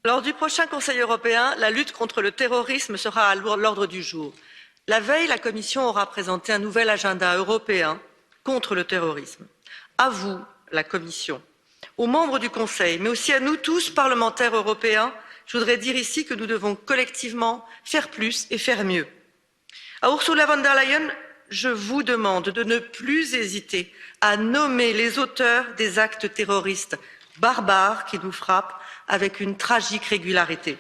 Lors du prochain Conseil européen, la lutte contre le terrorisme sera à l'ordre du jour. La veille, la Commission aura présenté un nouvel agenda européen contre le terrorisme. À vous, la Commission, aux membres du Conseil, mais aussi à nous tous, parlementaires européens, je voudrais dire ici que nous devons collectivement faire plus et faire mieux. À Ursula von der Leyen, je vous demande de ne plus hésiter à nommer les auteurs des actes terroristes barbares qui nous frappent avec une tragique régularité.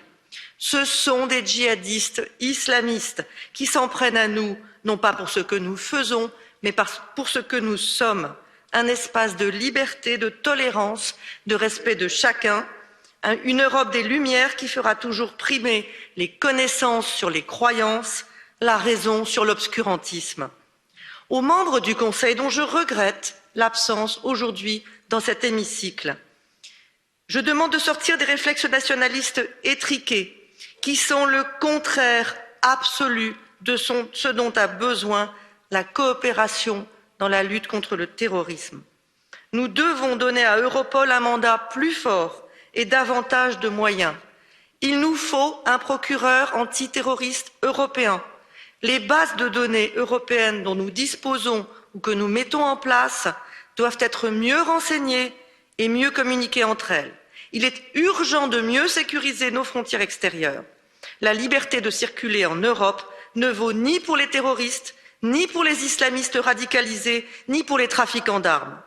Ce sont des djihadistes islamistes qui s'en prennent à nous, non pas pour ce que nous faisons, mais pour ce que nous sommes, un espace de liberté, de tolérance, de respect de chacun, une Europe des Lumières qui fera toujours primer les connaissances sur les croyances, la raison sur l'obscurantisme. Aux membres du Conseil, dont je regrette l'absence aujourd'hui dans cet hémicycle, je demande de sortir des réflexes nationalistes étriqués qui sont le contraire absolu de ce dont a besoin la coopération dans la lutte contre le terrorisme. Nous devons donner à Europol un mandat plus fort et davantage de moyens. Il nous faut un procureur antiterroriste européen. Les bases de données européennes dont nous disposons ou que nous mettons en place doivent être mieux renseignées et mieux communiquer entre elles. Il est urgent de mieux sécuriser nos frontières extérieures. La liberté de circuler en Europe ne vaut ni pour les terroristes, ni pour les islamistes radicalisés, ni pour les trafiquants d'armes.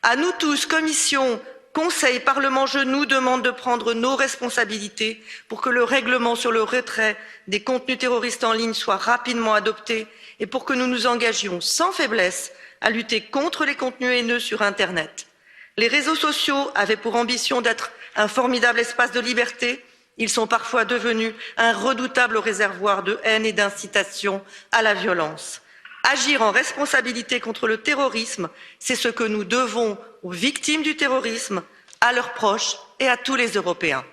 À nous tous, Commission, Conseil, Parlement, je nous demande de prendre nos responsabilités pour que le règlement sur le retrait des contenus terroristes en ligne soit rapidement adopté et pour que nous nous engagions sans faiblesse à lutter contre les contenus haineux sur Internet. Les réseaux sociaux avaient pour ambition d'être un formidable espace de liberté. Ils sont parfois devenus un redoutable réservoir de haine et d'incitation à la violence. Agir en responsabilité contre le terrorisme, c'est ce que nous devons aux victimes du terrorisme, à leurs proches et à tous les Européens.